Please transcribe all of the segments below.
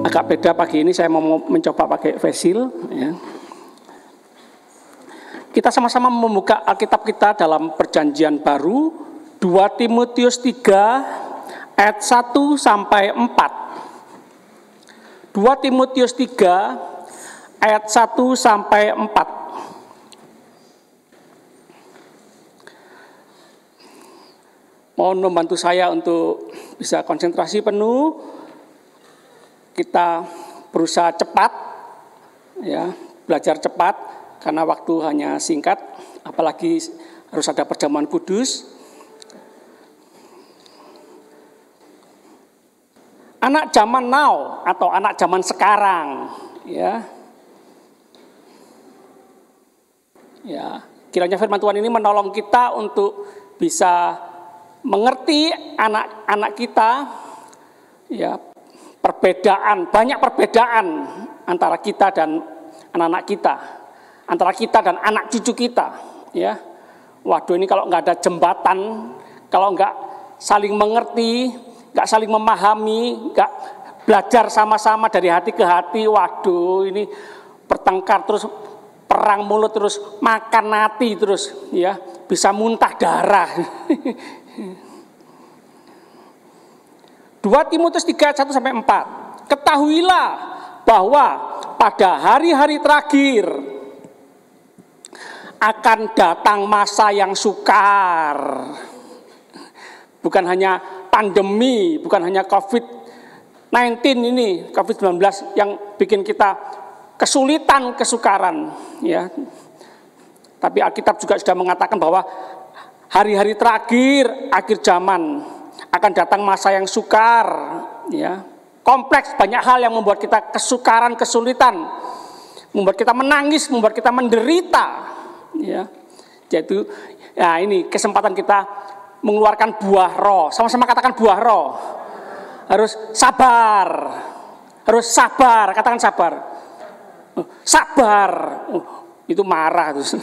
Agak beda pagi ini, saya mau mencoba pakai face shield, ya. Kita sama-sama membuka Alkitab kita dalam Perjanjian Baru, 2 Timotius 3 ayat 1 sampai 4. 2 Timotius 3 ayat 1 sampai 4. Mohon membantu saya untuk bisa konsentrasi penuh. Kita berusaha cepat, ya, belajar cepat karena waktu hanya singkat, apalagi harus ada perjamuan kudus. Anak zaman now atau anak zaman sekarang, ya. Ya, kiranya firman Tuhan ini menolong kita untuk bisa mengerti anak-anak kita, ya, banyak perbedaan antara kita dan anak-anak kita, antara kita dan anak cucu kita, ya. Waduh, ini kalau nggak ada jembatan, kalau nggak saling mengerti, nggak saling memahami, nggak belajar sama-sama dari hati ke hati, waduh, ini bertengkar terus, perang mulut terus, makan hati terus, ya, bisa muntah darah. 2 Timotius 3 1 sampai 4. Ketahuilah bahwa pada hari-hari terakhir akan datang masa yang sukar. Bukan hanya pandemi, bukan hanya COVID-19 ini, COVID-19 yang bikin kita kesulitan, kesukaran, ya. Tapi Alkitab juga sudah mengatakan bahwa hari-hari terakhir akhir zaman akan datang masa yang sukar, ya. Kompleks, banyak hal yang membuat kita kesukaran, kesulitan, membuat kita menangis, membuat kita menderita, ya. Jadi, ya, ini kesempatan kita mengeluarkan buah roh. Sama-sama katakan buah roh. Harus sabar. Harus sabar, katakan sabar. Sabar. Itu marah terus.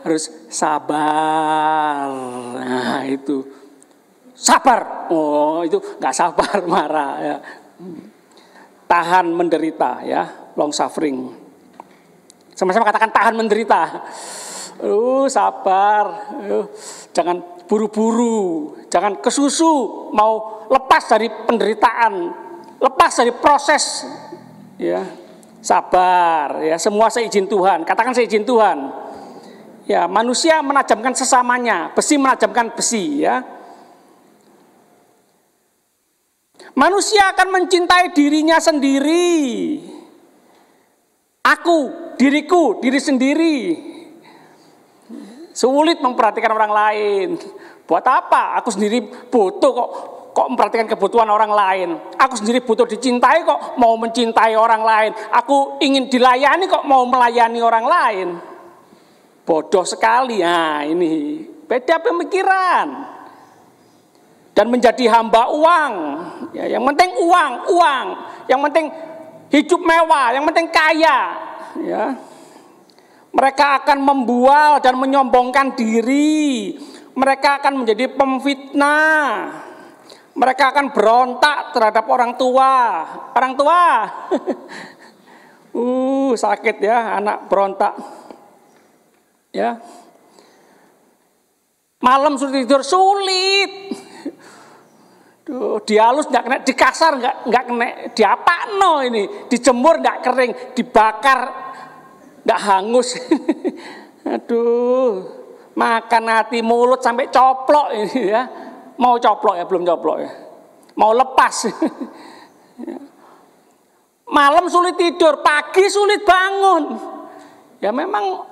Harus sabar. Nah, itu. Sabar. Oh, itu nggak sabar, marah, ya. Tahan menderita, ya. Long suffering. Sama-sama katakan tahan menderita. Sabar. Jangan buru-buru, jangan kesusu, mau lepas dari penderitaan, lepas dari proses, ya. Sabar, ya. Semua seizin Tuhan. Katakan seizin Tuhan. Ya, manusia menajamkan sesamanya, besi menajamkan besi, ya. Manusia akan mencintai dirinya sendiri. Aku, diriku, diri sendiri. Sulit memperhatikan orang lain. Buat apa? Aku sendiri butuh kok memperhatikan kebutuhan orang lain. Aku sendiri butuh dicintai kok mau mencintai orang lain. Aku ingin dilayani kok mau melayani orang lain. Bodoh sekali. Nah, ini beda pemikiran. Dan menjadi hamba uang, ya, yang penting uang, yang penting hidup mewah, yang penting kaya, ya. Mereka akan membual dan menyombongkan diri, mereka akan menjadi pemfitnah, mereka akan berontak terhadap orang tua, sakit, ya, anak berontak, ya. Malam sulit tidur sulit. Dihalus nggak kena, dikasar nggak kena, diapakno ini, dijemur nggak kering, dibakar nggak hangus. Aduh, makan hati mulut sampai coplok ini, ya. Mau coplok ya, belum coplok ya, mau lepas. Malam sulit tidur, pagi sulit bangun. Ya memang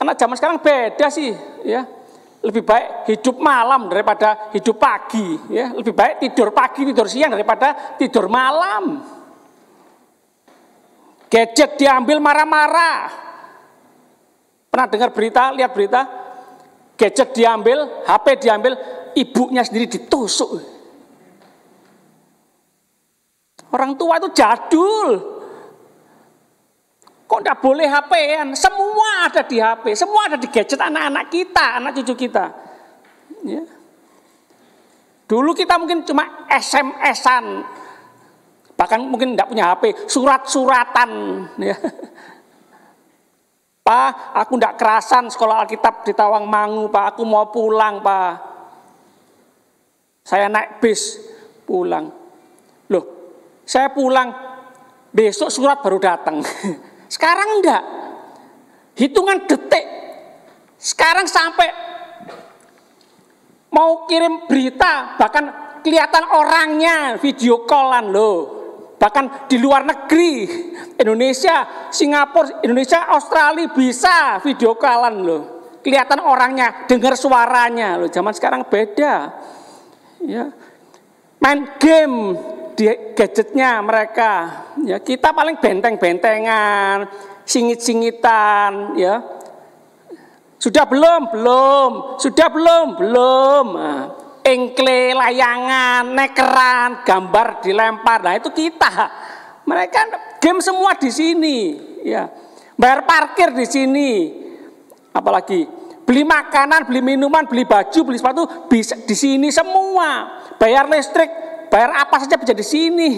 anak zaman sekarang beda sih, ya. Lebih baik hidup malam daripada hidup pagi, ya. Lebih baik tidur pagi, tidur siang daripada tidur malam. Gadget diambil marah-marah. Pernah dengar berita, lihat berita? Gadget diambil, HP diambil, ibunya sendiri ditusuk. Orang tua itu jadul. Kok tidak boleh HP-an? Semua ada di HP, semua ada di gadget anak-anak kita, anak cucu kita. Ya. Dulu kita mungkin cuma SMS-an, bahkan mungkin tidak punya HP, surat-suratan. Ya. Pak, aku tidak kerasan sekolah Alkitab di Tawangmangu, Pak, aku mau pulang, Pak. Saya naik bis pulang. Loh, saya pulang, besok surat baru datang. Sekarang enggak. Hitungan detik. Sekarang sampai mau kirim berita, bahkan kelihatan orangnya, video callan loh. Bahkan di luar negeri, Indonesia, Singapura, Indonesia, Australia bisa video callan loh. Kelihatan orangnya, dengar suaranya loh. Zaman sekarang beda. Ya. Main game di gadgetnya mereka. Ya, kita paling benteng-bentengan, singit-singitan, ya. Sudah belum? Belum. Sudah belum? Belum. Nah, engkle, layangan, nekeran, gambar dilempar. Nah, itu kita. Mereka game semua di sini, ya. Bayar parkir di sini. Apalagi beli makanan, beli minuman, beli baju, beli sepatu bisa di sini semua. Bayar listrik, bayar apa saja bisa di sini.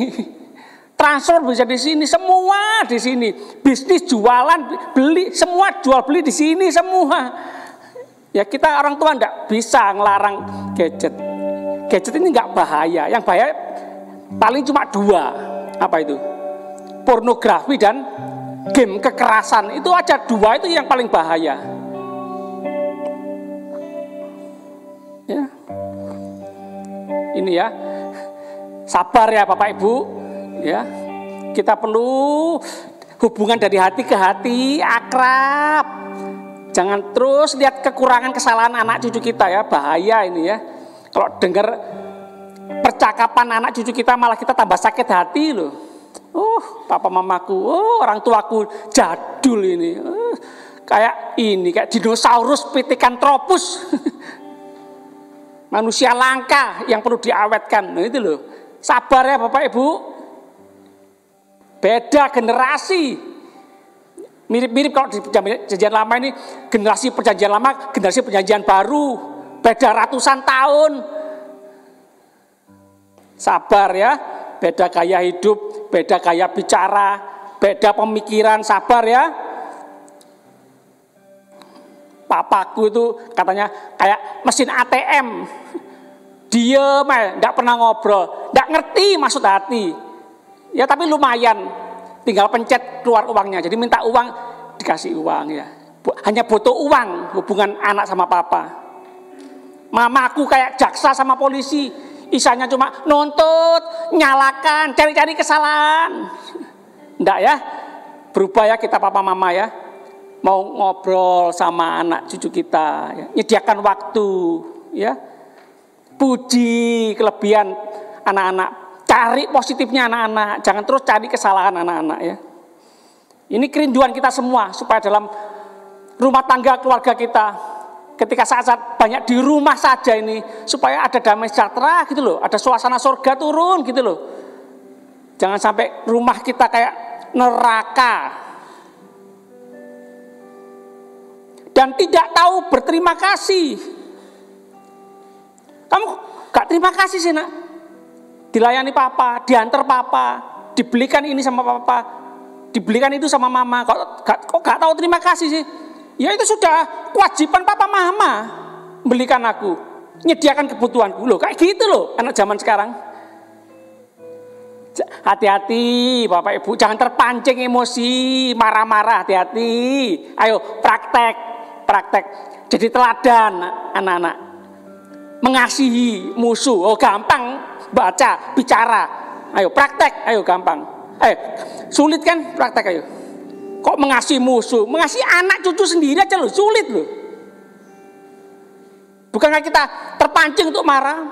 Transfer bisa di sini, semua di sini. Bisnis, jualan, beli, semua jual beli di sini semua. Ya, kita orang tua enggak bisa ngelarang gadget. Gadget ini enggak bahaya. Yang bahaya paling cuma dua. Apa itu? Pornografi dan game kekerasan. Itu aja dua, itu yang paling bahaya. Ya. Ini ya. Sabar ya Bapak Ibu. Ya, kita perlu hubungan dari hati ke hati, akrab. Jangan terus lihat kekurangan kesalahan anak cucu kita ya, bahaya ini ya. Kalau dengar percakapan anak cucu kita malah kita tambah sakit hati loh. Papa mamaku, orang tuaku jadul ini. Kayak ini, kayak dinosaurus Pithecanthropus. Manusia langka yang perlu diawetkan. Nah, itu loh. Sabar ya Bapak Ibu. Beda generasi. Mirip-mirip kalau di perjanjian lama ini, generasi perjanjian lama, generasi perjanjian baru. Beda ratusan tahun. Sabar ya. Beda gaya hidup, beda gaya bicara, beda pemikiran, sabar ya. Papaku itu katanya kayak mesin ATM. Diem aja, enggak pernah ngobrol, enggak ngerti maksud hati. Ya tapi lumayan, tinggal pencet keluar uangnya. Jadi minta uang, dikasih uang ya. Hanya butuh uang hubungan anak sama papa. Mamaku kayak jaksa sama polisi. Isanya cuma nuntut, nyalakan, cari-cari kesalahan. Enggak ya, berubah ya kita papa mama ya. Mau ngobrol sama anak cucu kita, ya. Nyediakan waktu ya. Puji kelebihan anak-anak. Cari positifnya anak-anak, jangan terus cari kesalahan anak-anak ya. Ini kerinduan kita semua supaya dalam rumah tangga keluarga kita, ketika saat-saat banyak di rumah saja ini, supaya ada damai sejahtera gitu loh, ada suasana surga turun gitu loh. Jangan sampai rumah kita kayak neraka. Dan tidak tahu berterima kasih. Kamu gak terima kasih sih nak? Dilayani papa, diantar papa, dibelikan ini sama papa, dibelikan itu sama mama. Kok gak tahu terima kasih sih? Ya itu sudah kewajiban papa mama belikan aku, nyediakan kebutuhanku loh. Kayak gitu loh anak zaman sekarang. Hati-hati Bapak Ibu, jangan terpancing emosi, marah-marah, hati-hati. Ayo praktek. Jadi teladan anak-anak. Mengasihi musuh, gampang. Baca, bicara, ayo praktek, ayo gampang. Sulit kan praktek ayo. Kok mengasihi musuh, mengasihi anak cucu sendiri aja loh, sulit loh. Bukankah kita terpancing untuk marah,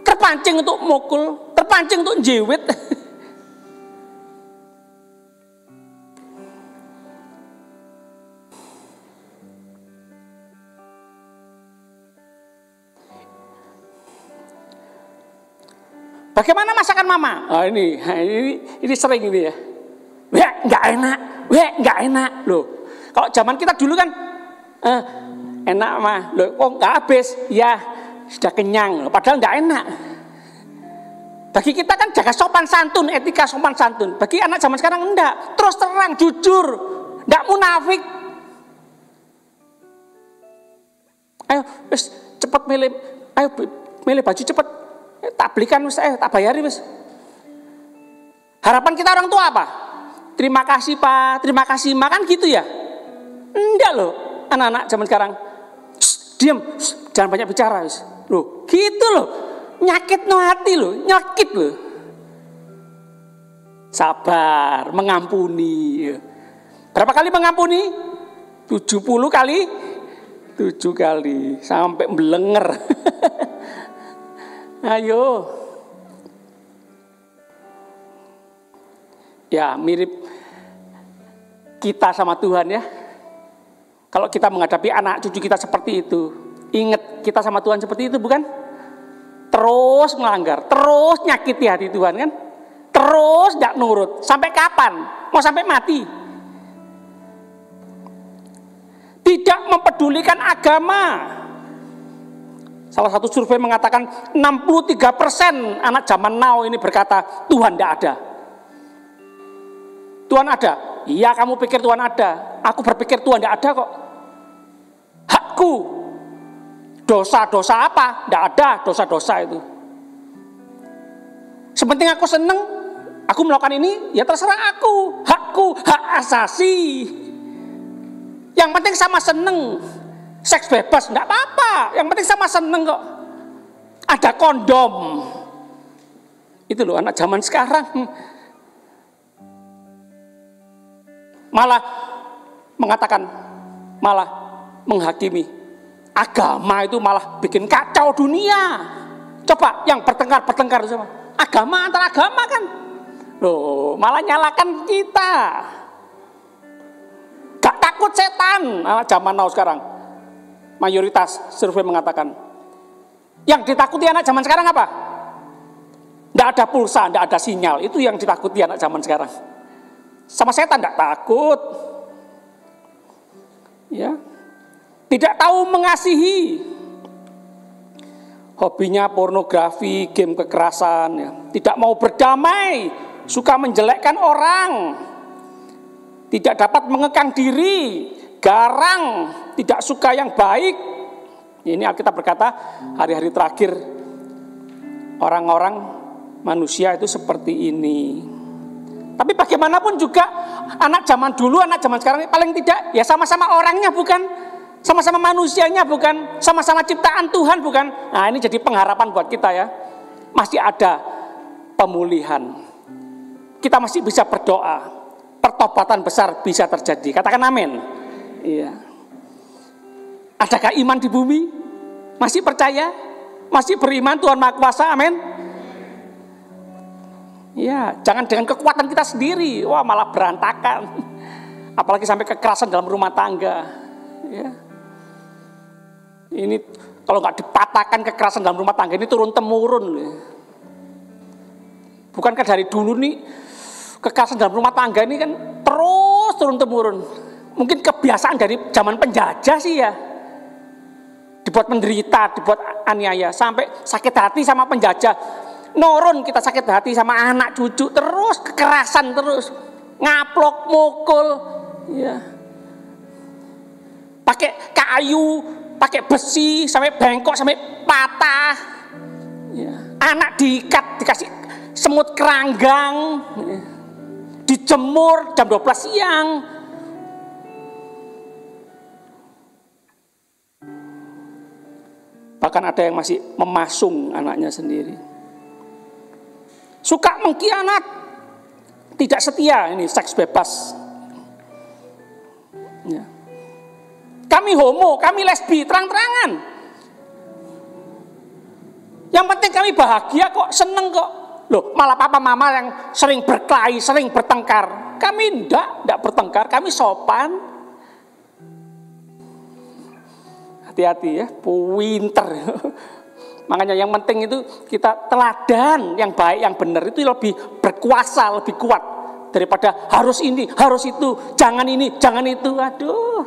terpancing untuk mukul, terpancing untuk jewit. Bagaimana masakan mama? Oh, ini sering ini ya. Nggak enak loh. Kalau zaman kita dulu kan enak mah, loh kok nggak habis? Ya sudah kenyang, padahal nggak enak. Bagi kita kan jaga sopan santun, etika sopan santun. Bagi anak zaman sekarang enggak. Terus terang, jujur, enggak munafik. Ayo, wis cepet milih, ayo milih baju cepet. Tak belikan wis, tak bayari wis. Harapan kita orang tua apa? Terima kasih Pak, terima kasih Mak, kan gitu ya? Enggak loh, anak-anak zaman sekarang. Diam, jangan banyak bicara wis. Loh, gitu loh. Nyakit no hati loh, nyakit loh. Sabar, mengampuni. Berapa kali mengampuni? 70 kali 7 kali sampai belenger. Ayo. Ya, mirip kita sama Tuhan ya. Kalau kita menghadapi anak cucu kita seperti itu, ingat kita sama Tuhan seperti itu bukan? Terus melanggar, terus nyakiti hati Tuhan kan? Terus gak nurut, sampai kapan? Mau sampai mati? Tidak mempedulikan agama. Salah satu survei mengatakan 63% anak zaman now ini berkata Tuhan tidak ada. Tuhan ada? Iya, kamu pikir Tuhan ada. Aku berpikir Tuhan tidak ada kok. Hakku. Dosa-dosa apa? Tidak ada dosa-dosa itu. Sepenting aku seneng, aku melakukan ini, ya terserah aku. Hakku, hak asasi. Yang penting sama seneng. Seks bebas, tidak apa-apa. Yang penting sama seneng kok. Ada kondom. Itu loh anak zaman sekarang. Malah mengatakan, malah menghakimi. Agama itu malah bikin kacau dunia. Coba yang bertengkar sama agama, antara agama kan. Loh, malah nyalakan kita. Gak takut setan anak zaman now sekarang. Mayoritas survei mengatakan. Yang ditakuti anak zaman sekarang apa? Tidak ada pulsa, tidak ada sinyal. Itu yang ditakuti anak zaman sekarang. Sama setan tidak takut. Ya. Tidak tahu mengasihi. Hobinya pornografi, game kekerasan, ya. Tidak mau berdamai, suka menjelekkan orang. Tidak dapat mengekang diri, garang, tidak suka yang baik. Ini Alkitab berkata, hari-hari terakhir orang-orang manusia itu seperti ini. Tapi bagaimanapun juga anak zaman dulu, anak zaman sekarang paling tidak ya sama-sama orangnya bukan, sama-sama manusianya bukan, sama-sama ciptaan Tuhan bukan. Nah ini jadi pengharapan buat kita ya. Masih ada pemulihan. Kita masih bisa berdoa. Pertobatan besar bisa terjadi. Katakan amin. Iya. Adakah iman di bumi? Masih percaya? Masih beriman Tuhan Maha Kuasa? Amin. Ya, jangan dengan kekuatan kita sendiri. Wah, malah berantakan. Apalagi sampai kekerasan dalam rumah tangga. Ya. Ini kalau nggak dipatahkan kekerasan dalam rumah tangga ini turun temurun. Bukankah dari dulu nih kekerasan dalam rumah tangga ini kan terus turun temurun. Mungkin kebiasaan dari zaman penjajah sih ya. Dibuat menderita, dibuat aniaya, sampai sakit hati sama penjajah. Norun kita sakit hati sama anak cucu, terus kekerasan terus, ngaplok, mukul, ya. Pakai kayu, pakai besi, sampai bengkok, sampai patah. Ya. Anak diikat, dikasih semut keranggang, ya. Dijemur jam 12 siang. Bahkan ada yang masih memasung anaknya sendiri. Suka mengkhianat, tidak setia, ini seks bebas. Ya. Kami homo, kami lesbi, terang-terangan. Yang penting kami bahagia kok, seneng kok. Loh, malah papa mama yang sering berkelahi, sering bertengkar. Kami enggak bertengkar, kami sopan. Hati-hati ya, pinter. Makanya yang penting itu kita teladan yang baik, yang benar itu lebih berkuasa, lebih kuat daripada harus ini, harus itu, jangan ini, jangan itu. Aduh,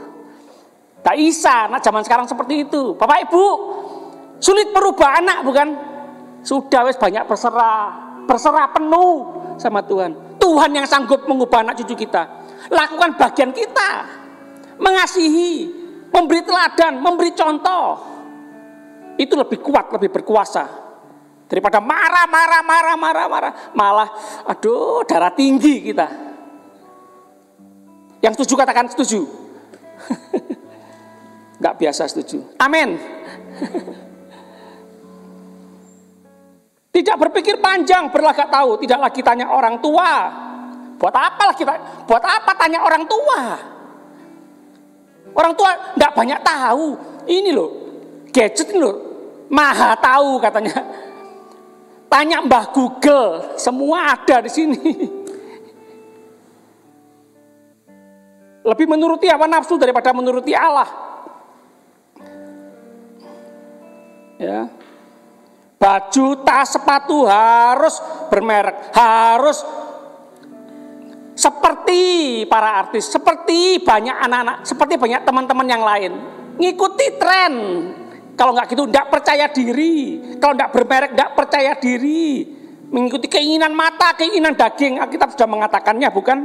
tak bisa. Nah zaman sekarang seperti itu. Bapak Ibu, sulit merubah anak bukan? Sudah wes banyak berserah. berserah penuh sama Tuhan. Tuhan yang sanggup mengubah anak cucu kita. Lakukan bagian kita, mengasihi, memberi teladan, memberi contoh. Itu lebih kuat, lebih berkuasa daripada marah. Malah, aduh, darah tinggi kita. Yang setuju katakan setuju. Nggak biasa setuju. Amin. Tidak berpikir panjang, berlagak tahu, tidak lagi tanya orang tua. Buat apa tanya orang tua? Orang tua nggak banyak tahu. Ini loh, gadget ini loh, maha tahu katanya. Tanya Mbah Google, semua ada di sini. Lebih menuruti hawa nafsu daripada menuruti Allah. Ya. Baju, tas, sepatu harus bermerek, harus seperti para artis, seperti banyak anak-anak, seperti banyak teman-teman yang lain. Ngikuti tren. Kalau nggak gitu, nggak percaya diri. Kalau nggak bermerek, nggak percaya diri. Mengikuti keinginan mata, keinginan daging. Kita sudah mengatakannya, bukan?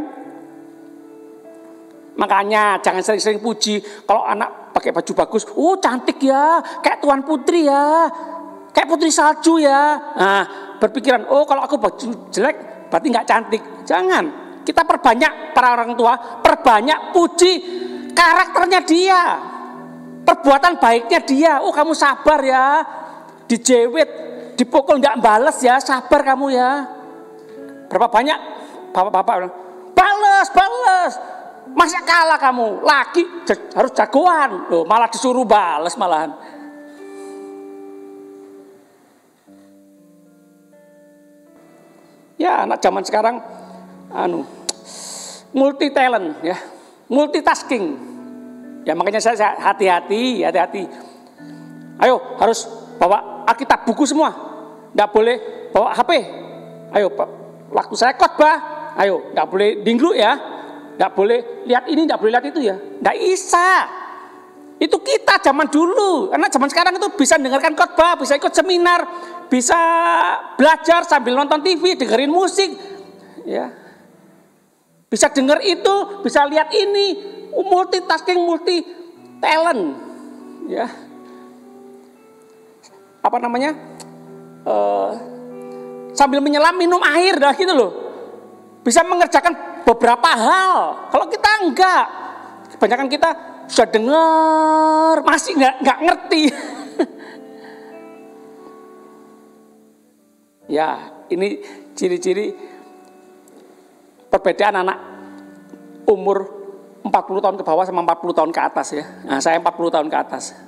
Makanya jangan sering-sering puji. Kalau anak pakai baju bagus, cantik ya, kayak Tuan Putri ya, kayak putri salju ya. Nah, berpikiran, kalau aku baju jelek, berarti nggak cantik. Jangan. Kita perbanyak, para orang tua, perbanyak puji karakternya dia, perbuatan baiknya dia. Kamu sabar ya, dijewet, dipukul nggak bales ya, sabar kamu ya. Berapa banyak bapak-bapak bilang, bales. Masa kalah kamu, laki harus jagoan, loh, malah disuruh bales malahan. Ya, anak zaman sekarang multi talent ya, multitasking. Ya makanya saya hati-hati. Ayo harus bawa Alkitab buku semua, nggak boleh bawa HP. Ayo waktu saya khotbah, ayo nggak boleh dinglu ya. Nggak boleh lihat ini, nggak boleh lihat itu ya. Nggak bisa. Itu kita zaman dulu. Karena zaman sekarang itu bisa dengarkan khotbah, bisa ikut seminar, bisa belajar sambil nonton TV, dengerin musik, ya. Bisa denger itu, bisa lihat ini, multitasking, multi talent, ya. Apa namanya? Sambil menyelam minum air, dah gitu loh. Bisa mengerjakan beberapa hal. Kalau kita enggak, kebanyakan kita sudah dengar, masih enggak ngerti. Ya, ini ciri-ciri perbedaan anak umur 40 tahun ke bawah sama 40 tahun ke atas ya. Nah, saya 40 tahun ke atas.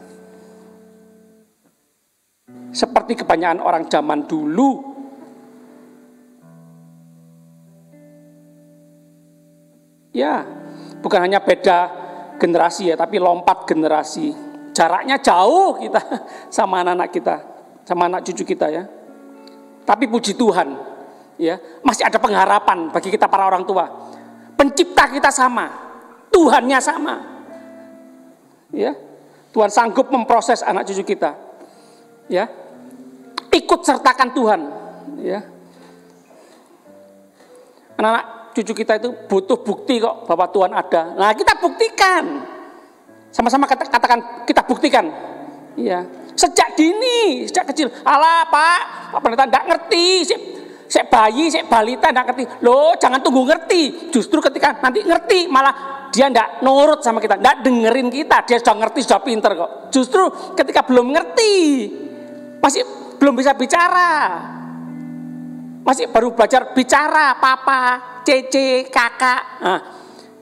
Seperti kebanyakan orang zaman dulu, ya, bukan hanya beda generasi ya, tapi lompat generasi. Jaraknya jauh kita sama anak-anak kita, sama anak cucu kita ya. Tapi puji Tuhan, ya, masih ada pengharapan bagi kita para orang tua. Pencipta kita sama, Tuhannya sama. Ya. Tuhan sanggup memproses anak cucu kita. Ya. Ikut sertakan Tuhan, ya. Anak-anak cucu kita itu butuh bukti kok bahwa Tuhan ada. Nah, kita buktikan. Sama-sama katakan kita buktikan. Iya. Sejak dini, sejak kecil. Alah, Pak pendeta enggak ngerti. Sek bayi, sek balita enggak ngerti. Loh, jangan tunggu ngerti. Justru ketika nanti ngerti malah dia enggak nurut sama kita, enggak dengerin kita. Dia sudah ngerti, sudah pinter kok. Justru ketika belum ngerti, masih belum bisa bicara. Masih baru belajar bicara, papa, cece, kakak. Nah,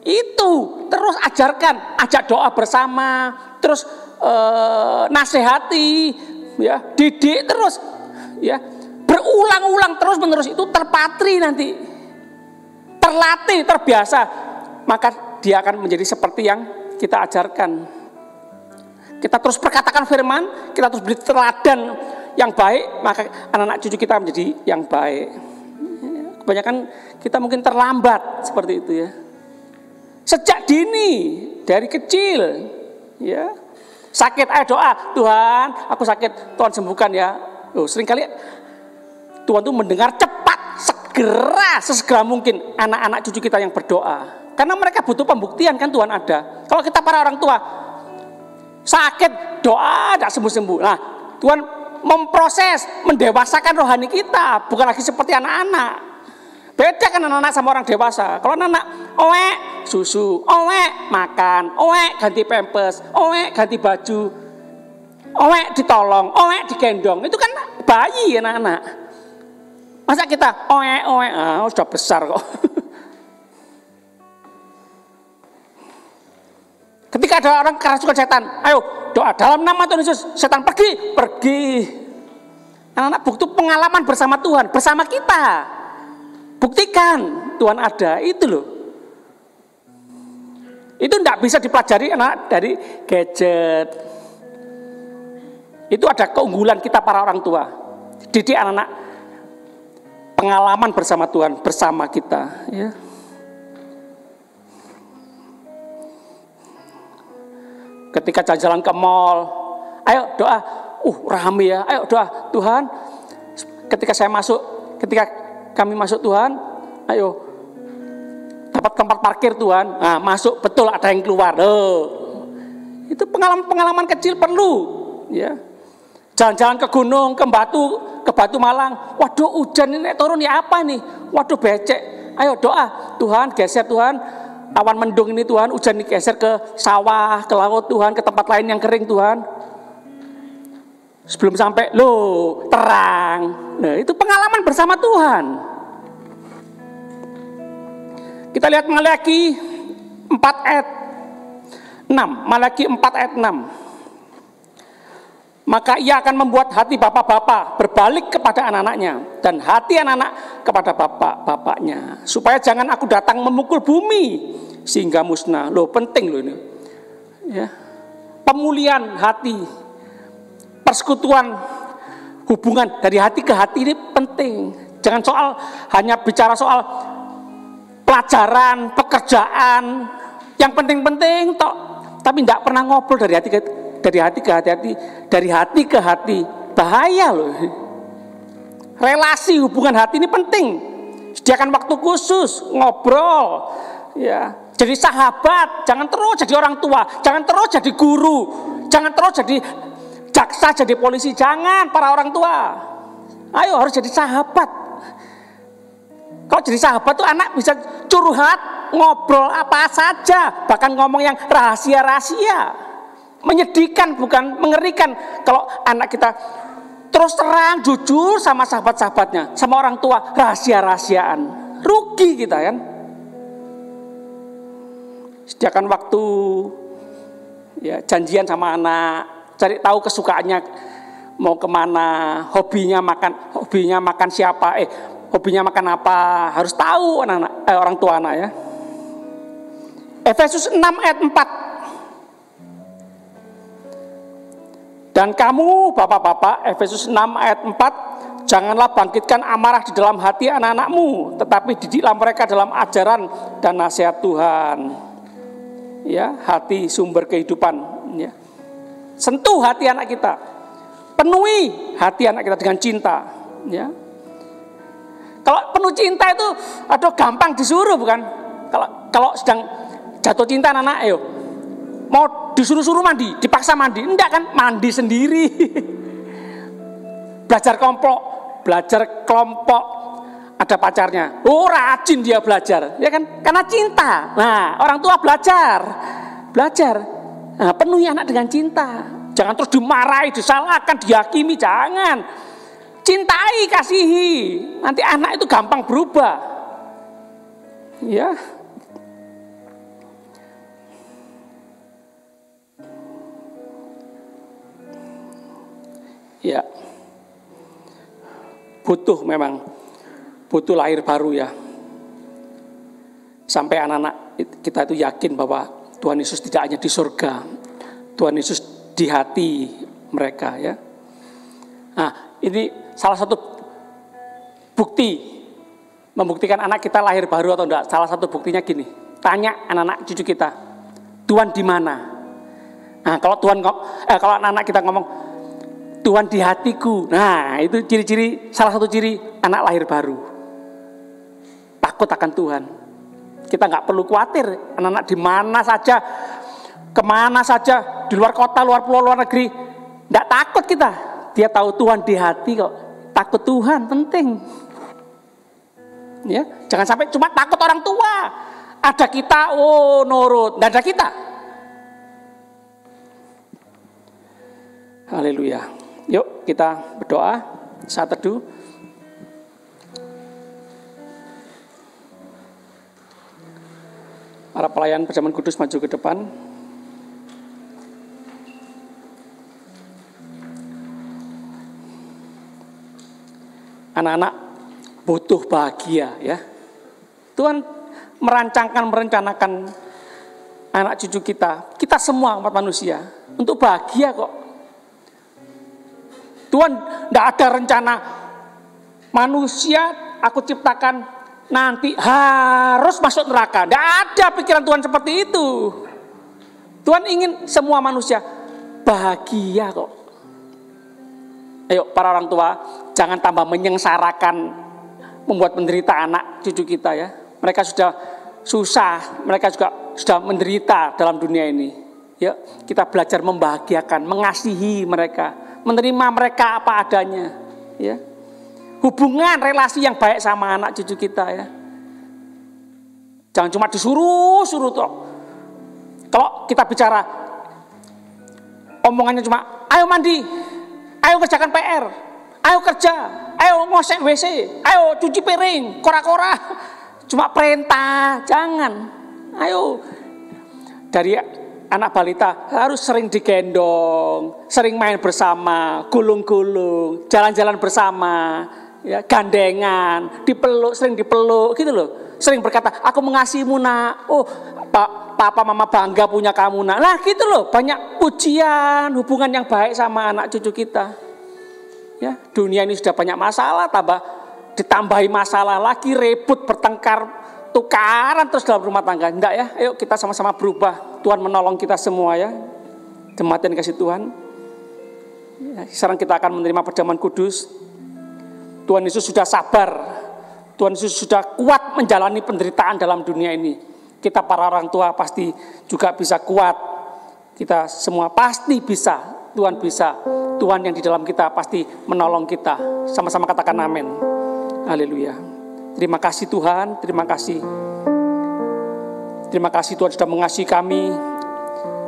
itu terus ajarkan, ajak doa bersama, terus nasihati, ya, didik terus, ya, berulang-ulang terus menerus, itu terpatri nanti, terlatih, terbiasa, maka dia akan menjadi seperti yang kita ajarkan. Kita terus perkatakan firman, kita terus beri teladan yang baik, maka anak-anak cucu kita menjadi yang baik. Kebanyakan kita mungkin terlambat seperti itu ya. Sejak dini, dari kecil, ya. Sakit, ayo doa, Tuhan, aku sakit, Tuhan sembuhkan ya. Loh, seringkali Tuhan tuh mendengar cepat. sesegera mungkin anak-anak cucu kita yang berdoa. Karena mereka butuh pembuktian kan Tuhan ada. Kalau kita para orang tua sakit, doa tidak sembuh-sembuh. Nah, Tuhan memproses, mendewasakan rohani kita, bukan lagi seperti anak-anak. Beda kan anak-anak sama orang dewasa. Kalau anak-anak owek susu, owek makan, owek ganti pampers, owek ganti baju, owek ditolong, owek digendong. Itu kan bayi anak-anak. Masa kita owek, sudah besar kok. Ketika ada orang kerasukan setan, ayo doa dalam nama Tuhan Yesus, setan pergi. Anak-anak butuh pengalaman bersama Tuhan, bersama kita. Buktikan Tuhan ada, itu loh. Itu tidak bisa dipelajari anak dari gadget. Itu ada keunggulan kita para orang tua. Didik anak-anak pengalaman bersama Tuhan, bersama kita. Ya. Ketika jalan ke mall, ayo doa, rame ya, ayo doa, Tuhan, ketika kami masuk Tuhan, ayo dapat tempat parkir Tuhan, nah masuk betul ada yang keluar, itu pengalaman-pengalaman kecil perlu, ya. Jalan-jalan ke gunung, ke Batu Malang, waduh hujan ini turun ya apa nih, waduh becek, ayo doa, Tuhan geser Tuhan. Awan mendung ini Tuhan, hujan digeser ke sawah, ke laut Tuhan, ke tempat lain yang kering Tuhan. Sebelum sampai, terang. Nah, itu pengalaman bersama Tuhan. Kita lihat Malaki 4 ayat 6. Malaki 4 ayat 6. Maka ia akan membuat hati bapak-bapak berbalik kepada anak-anaknya, dan hati anak-anak kepada bapak-bapaknya, supaya jangan aku datang memukul bumi sehingga musnah. Penting ini. Ya. Pemulihan hati, persekutuan, hubungan dari hati ke hati ini penting. Jangan hanya bicara soal pelajaran, pekerjaan, yang penting-penting tapi tidak pernah ngobrol dari hati ke hati, bahaya loh. Relasi hubungan hati ini penting. Sediakan waktu khusus ngobrol, ya. Jadi sahabat, jangan terus jadi orang tua, jangan terus jadi guru, jangan terus jadi jaksa, jadi polisi, jangan para orang tua. Ayo harus jadi sahabat. Kalau jadi sahabat tuh anak bisa curhat, ngobrol apa saja, bahkan ngomong yang rahasia-rahasia. Menyedihkan bukan mengerikan kalau anak kita terus terang jujur sama sahabat-sahabatnya, sama orang tua rahasia-rahasiaan. Rugi kita kan. Sediakan waktu, ya, janjian sama anak, cari tahu kesukaannya mau kemana, hobinya makan siapa, hobinya makan apa, harus tahu anak-anak, orang tua anak ya. Efesus 6 ayat 4. Dan kamu bapak-bapak, Efesus 6 ayat 4, janganlah bangkitkan amarah di dalam hati anak-anakmu, tetapi didiklah mereka dalam ajaran dan nasihat Tuhan. Ya, hati sumber kehidupan. Ya. Sentuh hati anak kita, penuhi hati anak kita dengan cinta. Ya. Kalau penuh cinta itu, gampang disuruh bukan? Kalau sedang jatuh cinta anak, ayo. Mau disuruh-suruh mandi, dipaksa mandi, enggak kan, mandi sendiri. Belajar kelompok, ada pacarnya, rajin dia belajar, ya kan, karena cinta. Nah, orang tua belajar, nah, penuhi anak dengan cinta, jangan terus dimarahi, disalahkan, dihakimi, jangan. Cintai, kasihi, nanti anak itu gampang berubah, ya. Ya, butuh lahir baru ya. Sampai anak-anak kita itu yakin bahwa Tuhan Yesus tidak hanya di surga, Tuhan Yesus di hati mereka ya. Nah, ini salah satu bukti membuktikan anak kita lahir baru atau enggak. Salah satu buktinya gini, tanya anak-anak cucu kita, Tuhan di mana? Nah, kalau anak-anak kita ngomong Tuhan di hatiku. Nah, itu salah satu ciri anak lahir baru. takut akan Tuhan. Kita nggak perlu khawatir, anak-anak di mana saja, kemana saja, di luar kota, luar pulau, luar negeri, nggak takut kita. Dia tahu Tuhan di hati kok. Takut Tuhan penting. Ya, jangan sampai cuma takut orang tua. Ada kita, oh nurut, nggak ada kita. Haleluya. Yuk kita berdoa saat teduh. Para pelayan perjamuan kudus maju ke depan. Anak-anak butuh bahagia ya. Tuhan merencanakan anak cucu kita semua umat manusia untuk bahagia kok. Tuhan tidak ada rencana manusia aku ciptakan nanti harus masuk neraka. Tidak ada pikiran Tuhan seperti itu. Tuhan ingin semua manusia bahagia kok. Ayo para orang tua, jangan tambah menyengsarakan, membuat menderita anak cucu kita ya. Mereka sudah susah, mereka juga sudah menderita dalam dunia ini. Ya, kita belajar membahagiakan, mengasihi mereka, menerima mereka apa adanya. Ya. Hubungan relasi yang baik sama anak cucu kita ya. Jangan cuma disuruh toh. Kalau kita bicara omongannya cuma ayo mandi, ayo kerjakan PR, ayo kerja, ayo ngosek WC, ayo cuci piring, kora-kora. Cuma perintah, jangan. Ayo. Dari anak balita harus sering digendong, sering main bersama, gulung-gulung, jalan-jalan bersama. Ya, gandengan, dipeluk, sering dipeluk gitu loh. Sering berkata, aku mengasihimu nak. Oh, papa mama bangga punya kamu nak. Nah gitu loh, banyak pujian, hubungan yang baik sama anak cucu kita. Ya, dunia ini sudah banyak masalah, ditambahi masalah lagi, ribut, bertengkar, tukaran terus dalam rumah tangga. Enggak ya, ayo kita sama-sama berubah. Tuhan menolong kita semua ya. Jemaat yang dikasihi Tuhan. Ya, sekarang kita akan menerima perjamuan kudus. Tuhan Yesus sudah sabar, Tuhan Yesus sudah kuat menjalani penderitaan dalam dunia ini. Kita para orang tua pasti juga bisa kuat. Kita semua pasti bisa, Tuhan bisa. Tuhan yang di dalam kita pasti menolong kita. Sama-sama katakan amin. Haleluya. Terima kasih Tuhan, terima kasih. Terima kasih Tuhan sudah mengasihi kami.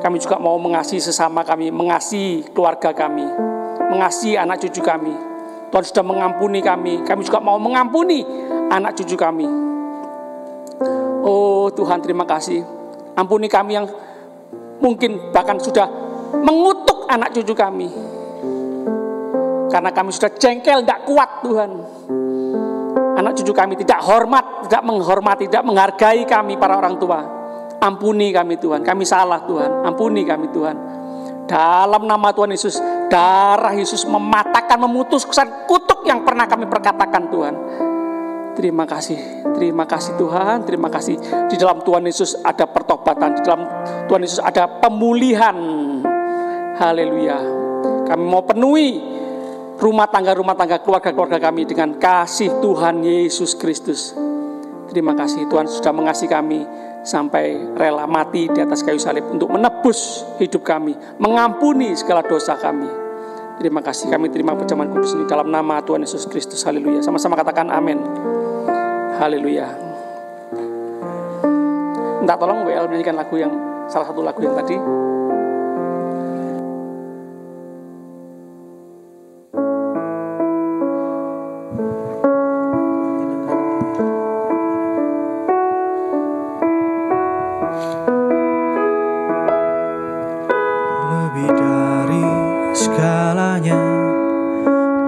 Kami juga mau mengasihi sesama kami, mengasihi keluarga kami, mengasihi anak cucu kami. Tuhan sudah mengampuni kami juga mau mengampuni anak cucu kami. Oh Tuhan terima kasih. Ampuni kami yang mungkin bahkan sudah mengutuk anak cucu kami. Karena kami sudah jengkel, tidak kuat Tuhan. Anak cucu kami tidak hormat, tidak menghormati, tidak menghargai kami para orang tua. Ampuni kami Tuhan, kami salah Tuhan. Ampuni kami Tuhan. Dalam nama Tuhan Yesus, darah Yesus mematahkan, memutuskan kutuk yang pernah kami perkatakan Tuhan. Terima kasih Tuhan, terima kasih. Di dalam Tuhan Yesus ada pertobatan, di dalam Tuhan Yesus ada pemulihan. Haleluya. Kami mau penuhi rumah tangga, keluarga kami dengan kasih Tuhan Yesus Kristus. Terima kasih Tuhan sudah mengasihi kami sampai rela mati di atas kayu salib untuk menebus hidup kami, mengampuni segala dosa kami. Terima kasih, kami terima perjamuan kudus ini dalam nama Tuhan Yesus Kristus. Haleluya. Sama-sama katakan amin. Haleluya. Minta tolong WL menyanyikan lagu yang salah satu lagu yang tadi.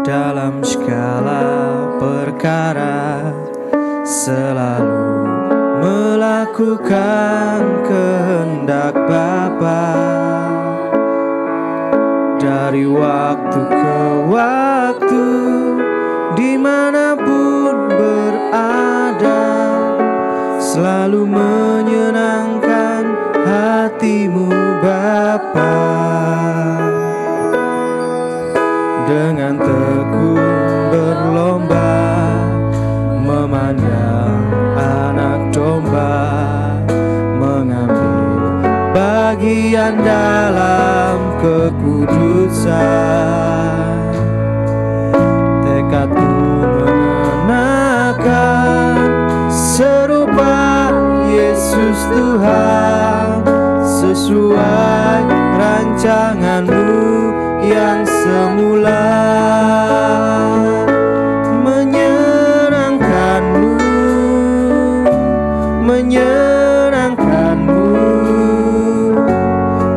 Dalam segala perkara selalu melakukan kehendak Bapa. Dari waktu ke waktu dimanapun berada, selalu menyenangkan hatimu Bapa. Dengan tekun berlomba memandang dan dalam kekudusan. Tekadku mengenakan serupa Yesus Tuhan, sesuai rancangan-Mu yang semula. Menyenangkan-Mu, menyenangkan-Mu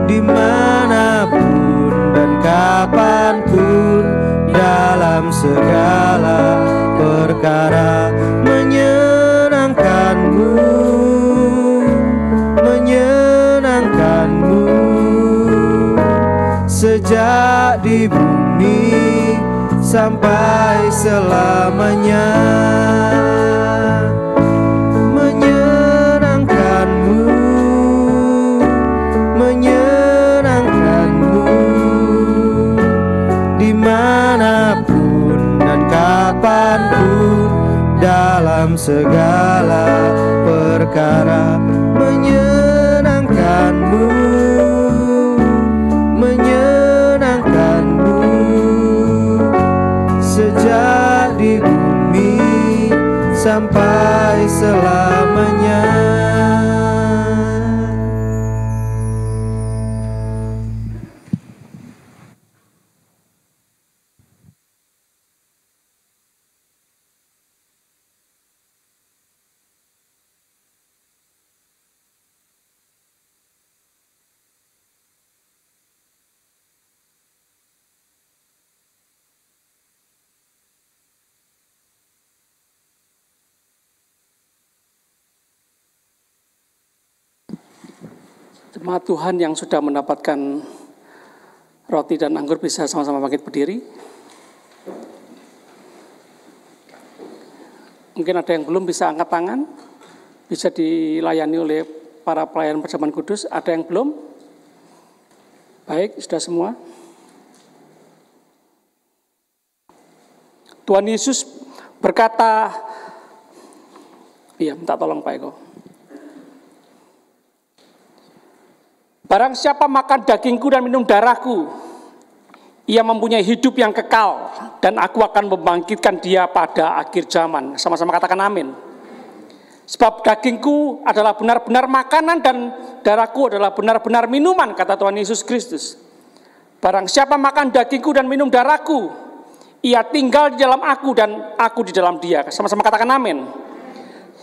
dimanapun dan kapanpun dalam segala perkara. Menyenangkan-Mu, menyenangkan-Mu sejak di bumi sampai selamanya. Menyenangkan-Mu, menyenangkan-Mu dimanapun dan kapanpun dalam segala perkara. Menyenangkan-Mu, menyenangkan-Mu sejak di bumi sampai selamanya. Jemaat Tuhan yang sudah mendapatkan roti dan anggur bisa sama-sama bangkit berdiri. Mungkin ada yang belum bisa angkat tangan, bisa dilayani oleh para pelayan perjamuan kudus. Ada yang belum? Baik, sudah semua. Tuhan Yesus berkata, iya minta tolong Pak Eko. Barang siapa makan dagingku dan minum darahku, ia mempunyai hidup yang kekal, dan aku akan membangkitkan dia pada akhir zaman. Sama-sama katakan amin. Sebab dagingku adalah benar-benar makanan dan darahku adalah benar-benar minuman, kata Tuhan Yesus Kristus. Barang siapa makan dagingku dan minum darahku, ia tinggal di dalam aku dan aku di dalam dia. Sama-sama katakan amin.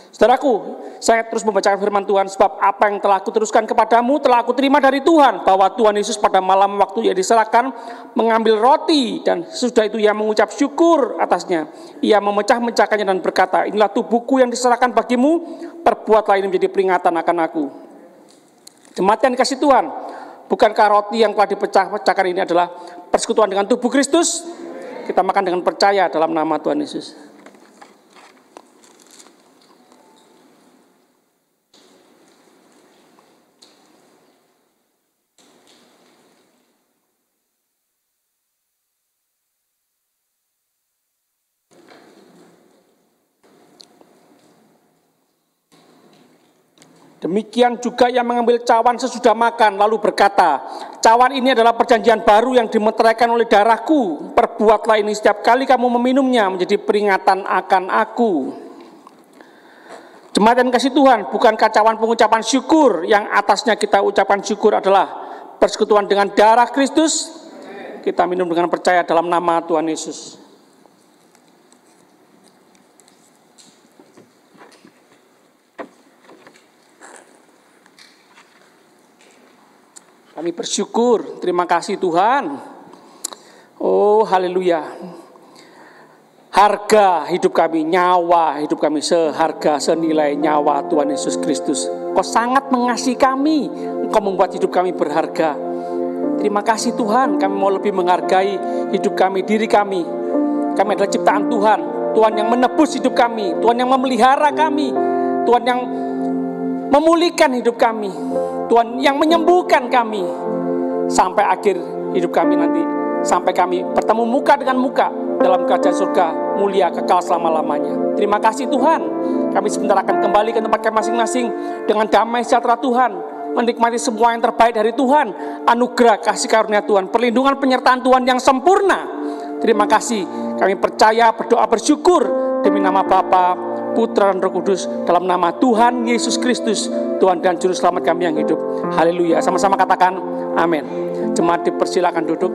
Saudaraku, saya terus membacakan firman Tuhan, sebab apa yang telah aku teruskan kepadamu telah aku terima dari Tuhan, bahwa Tuhan Yesus pada malam waktu ia diserahkan mengambil roti, dan sesudah itu ia mengucap syukur atasnya. Ia memecah-mecahkannya dan berkata, inilah tubuhku yang diserahkan bagimu, perbuatlah ini menjadi peringatan akan aku. Jemaat yang dikasihi Tuhan, bukankah roti yang telah dipecah-pecahkan ini adalah persekutuan dengan tubuh Kristus? Kita makan dengan percaya dalam nama Tuhan Yesus. Demikian juga yang mengambil cawan sesudah makan, lalu berkata, cawan ini adalah perjanjian baru yang dimeteraikan oleh darahku. Perbuatlah ini setiap kali kamu meminumnya menjadi peringatan akan aku. Jemaat yang kasih Tuhan, bukankah cawan pengucapan syukur yang atasnya kita ucapkan syukur adalah persekutuan dengan darah Kristus? Kita minum dengan percaya dalam nama Tuhan Yesus. Kami bersyukur, terima kasih Tuhan. Oh haleluya. Harga hidup kami, nyawa hidup kami seharga, senilai nyawa Tuhan Yesus Kristus. Kau sangat mengasihi kami, Engkau membuat hidup kami berharga. Terima kasih Tuhan, kami mau lebih menghargai hidup kami, diri kami. Kami adalah ciptaan Tuhan, Tuhan yang menebus hidup kami, Tuhan yang memelihara kami, Tuhan yang memulihkan hidup kami, Tuhan yang menyembuhkan kami sampai akhir hidup kami nanti, sampai kami bertemu muka dengan muka dalam kerajaan surga mulia kekal selama-lamanya. Terima kasih Tuhan. Kami sebentar akan kembali ke tempat kami masing-masing dengan damai sejahtera Tuhan menikmati semua yang terbaik dari Tuhan, anugerah kasih karunia Tuhan, perlindungan penyertaan Tuhan yang sempurna. Terima kasih, kami percaya, berdoa, bersyukur demi nama Bapa, Putra dan Roh Kudus, dalam nama Tuhan Yesus Kristus, Tuhan dan Juru Selamat kami yang hidup. Haleluya. Sama-sama katakan amin. Jemaat dipersilakan duduk.